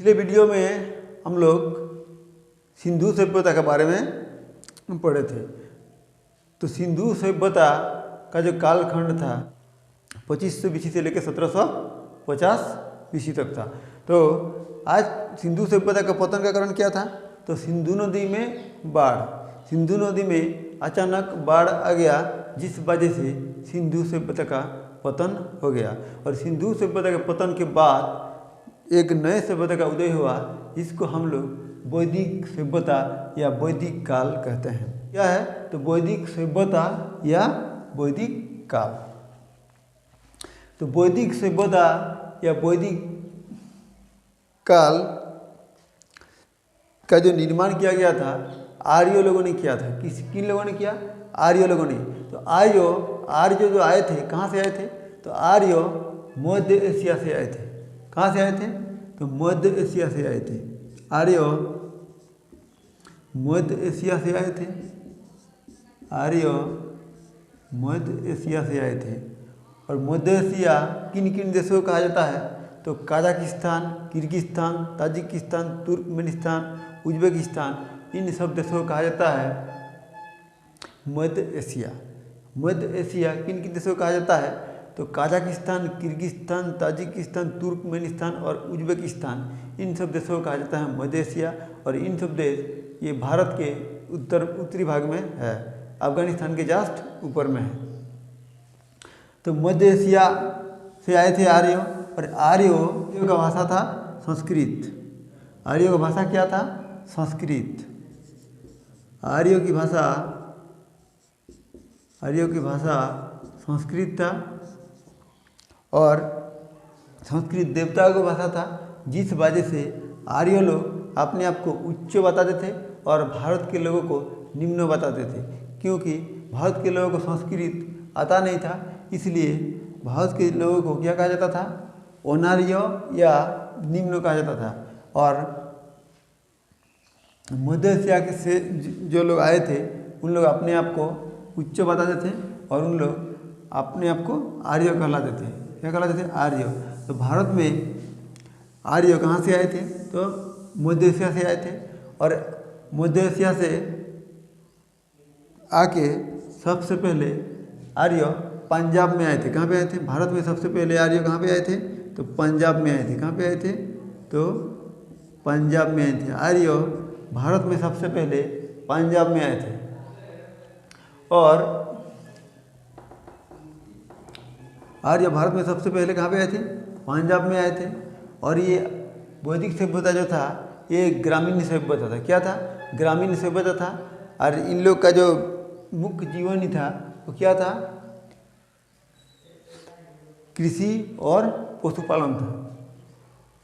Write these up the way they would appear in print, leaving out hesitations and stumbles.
पिछले वीडियो में हम लोग सिंधु सभ्यता के बारे में पढ़े थे। तो सिंधु सभ्यता का जो कालखंड था 2500 BC से लेकर 1750 BC तक था। तो आज सिंधु सभ्यता का पतन का कारण क्या था? तो सिंधु नदी में बाढ़, सिंधु नदी में अचानक बाढ़ आ गया, जिस वजह से सिंधु सभ्यता का पतन हो गया। और सिंधु सभ्यता के पतन के बाद एक नए सभ्यता का उदय हुआ, जिसको हम लोग वैदिक सभ्यता या वैदिक काल कहते हैं। क्या है? तो वैदिक सभ्यता या वैदिक काल। तो वैदिक सभ्यता या वैदिक काल का जो निर्माण किया गया था आर्यों लोगों ने किया था। किन लोगों ने किया? आर्यों लोगों ने। तो आर्य जो आए थे, कहाँ से आए थे? तो आर्य मध्य एशिया से आए थे। कहाँ से आए थे? तो मध्य एशिया से आए थे। आर्य मध्य एशिया से आए थे। आर्य मध्य एशिया से आए थे। और मध्य एशिया किन किन देशों को कहा जाता है? तो Kazakhstan, Kyrgyzstan, Tajikistan, Turkmenistan, Uzbekistan, इन सब देशों को कहा जाता है मध्य एशिया। मध्य एशिया किन किन देशों को कहा जाता है? तो कजाकिस्तान, किर्गिस्तान, ताजिकिस्तान, तुर्कमेनिस्तान और उज्बेकिस्तान, इन सब देशों को कहा जाता है मध्य एशिया। और इन सब देश ये भारत के उत्तरी भाग में है, अफगानिस्तान के जस्ट ऊपर में है। तो मध्य एशिया से आए थे आर्य। और आर्यों का भाषा था संस्कृत। आर्यों का भाषा क्या था? संस्कृत। आर्यों की भाषा संस्कृत था। और संस्कृत देवताओं की भाषा था, जिस वजह से आर्य लोग अपने आप को उच्च बताते थे और भारत के लोगों को निम्न बताते थे। क्योंकि भारत के लोगों को संस्कृत आता नहीं था, इसलिए भारत के लोगों को क्या कहा जाता था? अनार्य या निम्न कहा जाता था। और मध्य एशिया के से जो लोग आए थे, उन लोग अपने आप को उच्च बताते थे और उन लोग अपने आप को आर्य कहलाते थे। क्या कहलाते थे? आर्य। तो भारत में आर्य कहाँ से आए थे? तो मध्य एशिया से आए थे। और मध्य एशिया से आके सबसे पहले आर्य पंजाब में आए थे। कहाँ पे आए थे? भारत में सबसे पहले आर्य कहाँ पे आए थे? तो पंजाब में आए थे। कहाँ पे आए थे? तो पंजाब में आए थे। आर्य भारत में सबसे पहले पंजाब में आए थे। और आर्य भारत में सबसे पहले कहाँ पे आए थे? पंजाब में आए थे। और ये वैदिक सभ्यता जो था, ये ग्रामीण सभ्यता था। क्या था? ग्रामीण सभ्यता था। और इन लोग का जो मुख्य जीवन ही था वो क्या था? कृषि और पशुपालन था।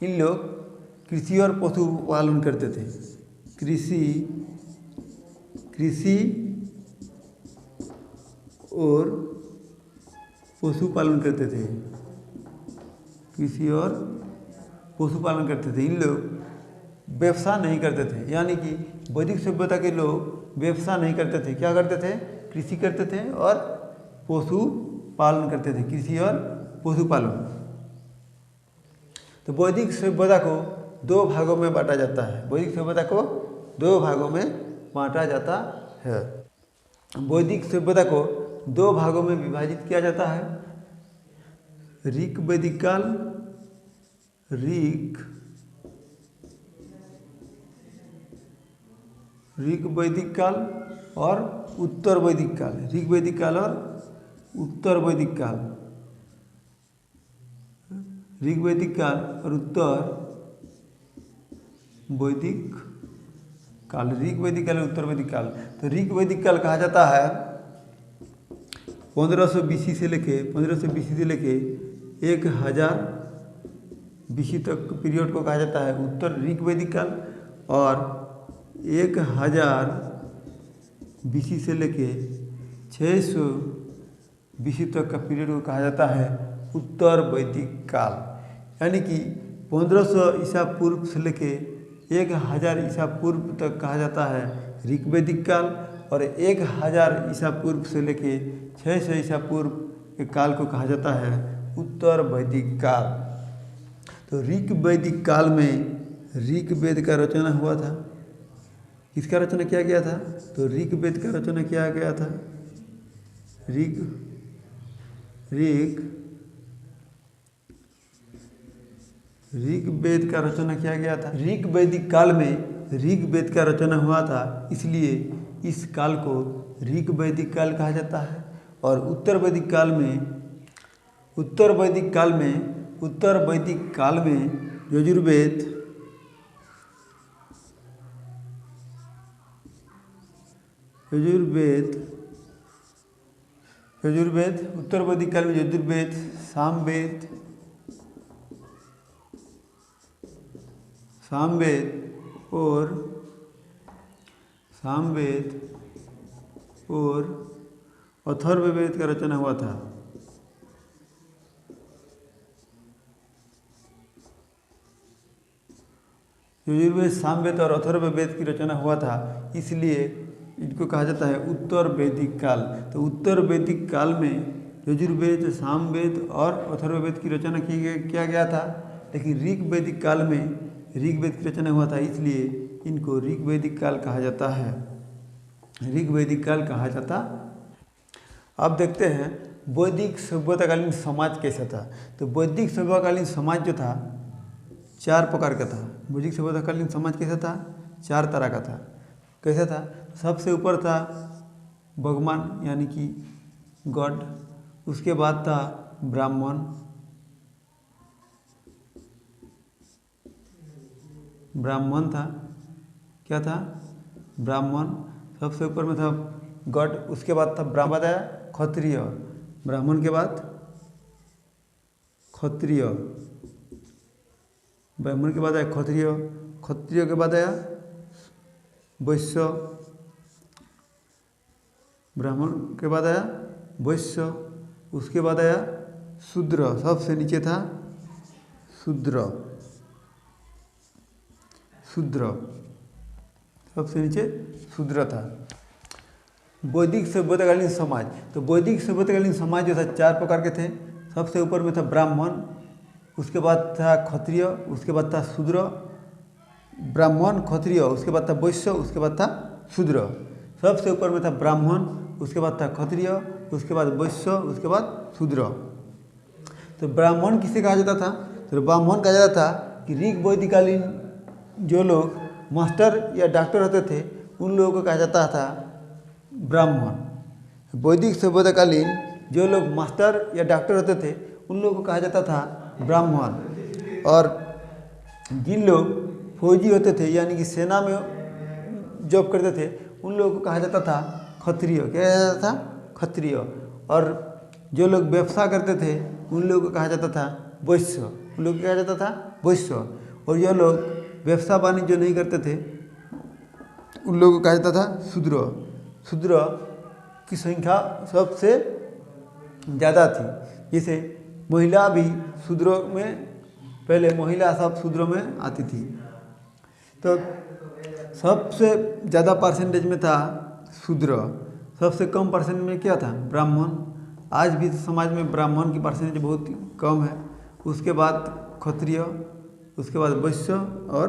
इन लोग कृषि और पशुपालन करते थे। कृषि और पशुपालन करते थे। कृषि और पशुपालन करते थे। इन लोग व्यवसाय नहीं करते थे। यानी कि वैदिक सभ्यता के लोग व्यवसाय नहीं करते थे। क्या करते थे? कृषि करते थे और पशुपालन करते थे। कृषि और पशुपालन। तो वैदिक सभ्यता को दो भागों में बांटा जाता है। वैदिक सभ्यता को दो भागों में बांटा जाता है। वैदिक सभ्यता को दो भागों में विभाजित किया जाता है। ऋक वैदिक काल, ऋक वैदिक काल और उत्तर वैदिक काल। ऋक वैदिक काल और उत्तर वैदिक काल। ऋक वैदिक काल और उत्तर वैदिक काल। ऋक वैदिक काल और उत्तर वैदिक काल। तो ऋक वैदिक काल कहा जाता है 1500 BC से लेके 1000 BC तक पीरियड को कहा जाता है उत्तर ऋक वैदिक काल। और 1000 BC से लेके 600 BC तक का पीरियड को कहा जाता है उत्तर वैदिक काल। यानी कि 1500 ईसा पूर्व से लेके 1000 ईसा पूर्व तक कहा जाता है ऋक वैदिक काल। और 1000 ईसा पूर्व से लेके 600 ईसा पूर्व के काल को कहा जाता है उत्तर वैदिक काल। तो ऋक वैदिक काल में ऋग्वेद का रचना हुआ था। किसका रचना किया गया था? तो ऋग्वेद का रचना किया गया था। ऋग्वेद का रचना किया गया था। ऋग्वैदिक काल में ऋग्वेद का रचना हुआ था, इसलिए इस काल को ऋग्वैदिक काल कहा जाता है। और उत्तर वैदिक काल में यजुर्वेद उत्तर वैदिक काल में यजुर्वेद, सामवेद और अथर्ववेद का रचना हुआ था। यजुर्वेद, सामवेद और अथर्ववेद की रचना हुआ था, इसलिए इनको कहा जाता है उत्तर वैदिक काल। तो उत्तर वैदिक काल में यजुर्वेद, सामवेद और अथर्ववेद की रचना किया गया था, लेकिन ऋग्वैदिक काल में ऋग्वेद की रचना हुआ था, इसलिए इनको ऋग्वैदिक काल कहा जाता है। अब देखते हैं वैदिक सभ्यताकालीन समाज कैसा था। तो वैदिक सभ्यताकालीन समाज जो था 4 प्रकार का था। वैदिक सभ्यताकालीन समाज कैसा था? 4 तरह का था। कैसा था? सबसे ऊपर था भगवान यानी कि गॉड, उसके बाद था ब्राह्मण, था। क्या था? ब्राह्मण सबसे ऊपर में था गॉड, उसके बाद था ब्राह्मण आया क्षत्रिय, ब्राह्मण के बाद क्षत्रिय, ब्राह्मण के बाद आया क्षत्रिय, क्षत्रिय के बाद आया वैश्य, ब्राह्मण के बाद आया वैश्य, उसके बाद आया शूद्र, सबसे नीचे था शूद्र, सबसे नीचे शूद्र था। वैदिक सभ्यताकालीन समाज, तो वैदिक सभ्यताकालीन समाज जो था 4 प्रकार के थे। सबसे ऊपर में था ब्राह्मण, उसके बाद था क्षत्रिय, उसके बाद था शूद्र, ब्राह्मण क्षत्रिय, उसके बाद था वैश्य, उसके बाद था शूद्र। सबसे ऊपर में था ब्राह्मण, उसके बाद था क्षत्रिय, उसके बाद वैश्य, उसके बाद शूद्र। तो ब्राह्मण किसे कहा जाता था? तो ब्राह्मण कहा जाता था कि ऋग्वैदिकालीन जो लोग मास्टर या डॉक्टर होते थे, उन लोगों को कहा जाता था ब्राह्मण। वैदिक सभ्यताकालीन जो लोग मास्टर या डॉक्टर होते थे, उन लोगों को कहा जाता था ब्राह्मण। और जिन लोग फौजी होते थे यानी कि सेना में जॉब करते थे, उन लोगों को कहा जाता था क्षत्रिय। क्या कहा जाता था? क्षत्रिय। और जो लोग व्यवसाय करते थे, उन लोगों को कहा जाता था वैश्य, उन लोगों को कहा जाता था वैश्य। और जो लोग व्यवसाय वाणिज्य नहीं करते थे, उन लोगों को कहा जाता था शूद्र। शूद्र की संख्या सबसे ज़्यादा थी। जैसे महिला भी शूद्रों में, पहले महिला सब शूद्रों में आती थी। तो सबसे ज़्यादा परसेंटेज में था शूद्र, सबसे कम परसेंट में क्या था? ब्राह्मण। आज भी समाज में ब्राह्मण की परसेंटेज बहुत कम है। उसके बाद क्षत्रिय, उसके बाद वैश्य और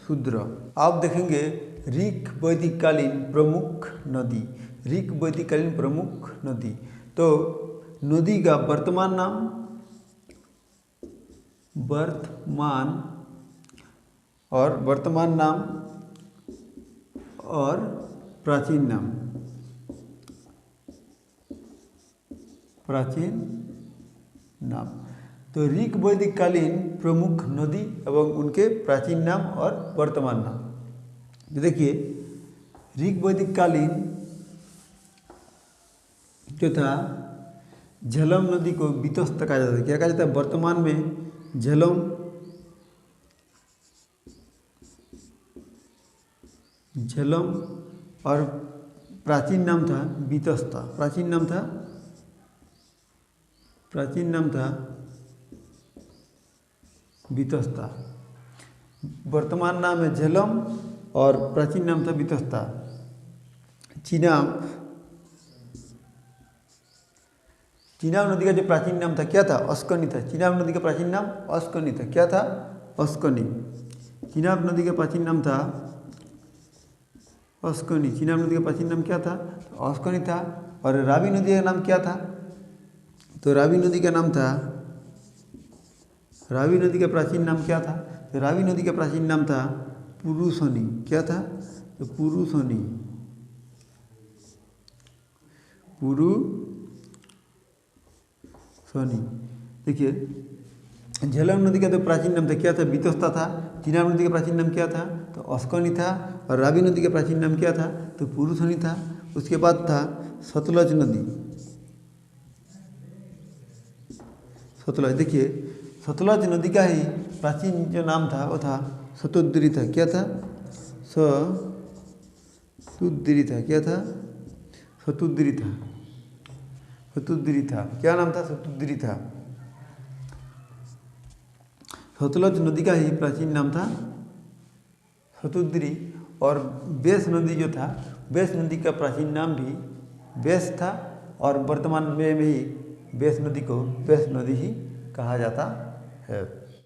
शूद्र। आप देखेंगे ऋग्वैदिककालीन प्रमुख नदी। ऋग्वैदिककालीन प्रमुख नदी, तो नदी का वर्तमान नाम और प्राचीन नाम। तो ऋग्वैदिककालीन प्रमुख नदी एवं उनके प्राचीन नाम और वर्तमान नाम। तो देखिए ऋग्वैदिककालीन जो था झेलम नदी को वितस्त कहा जाता है। क्या कहा जाता है? वर्तमान में झेलम और प्राचीन नाम था वितस्ता। प्राचीन नाम था वितस्ता। वर्तमान नाम है झेलम और प्राचीन नाम था वितस्ता। चिनाब नदी का जो प्राचीन नाम था क्या था? अस्कनी था। चिनाब नदी का प्राचीन नाम अस्कनी था। क्या था? अस्कनी। चिनाब नदी का प्राचीन नाम था अस्कनी। चिनाब नदी का प्राचीन नाम क्या था? अस्कनी था। और रावी नदी का नाम क्या था? तो रावी नदी का नाम था, रावी नदी का प्राचीन नाम क्या था? तो रावी नदी का प्राचीन नाम था पुरुषनी। क्या था? तो पुरुषनी, पुरुषनी। देखिए झेलम नदी का तो प्राचीन नाम था, क्या था? बीतस्ता था। चिनाब नदी का प्राचीन नाम क्या था? तो अस्कनी था। और रावी नदी का प्राचीन नाम क्या था? तो पुरुषनी था। उसके बाद था सतलज नदी। सतलज, देखिए सतलज नदी का ही प्राचीन जो नाम था वो था शतुद्री था। क्या था? शतुद्री था। क्या था? शतुद्री था। शतुद्री था। क्या नाम था? शतुद्री था। सतलज नदी का ही प्राचीन नाम था शतुद्री। और बेस नदी जो था, बेस नदी का प्राचीन नाम भी बेस था। और वर्तमान में भी बेस नदी को बेस नदी ही कहा जाता है।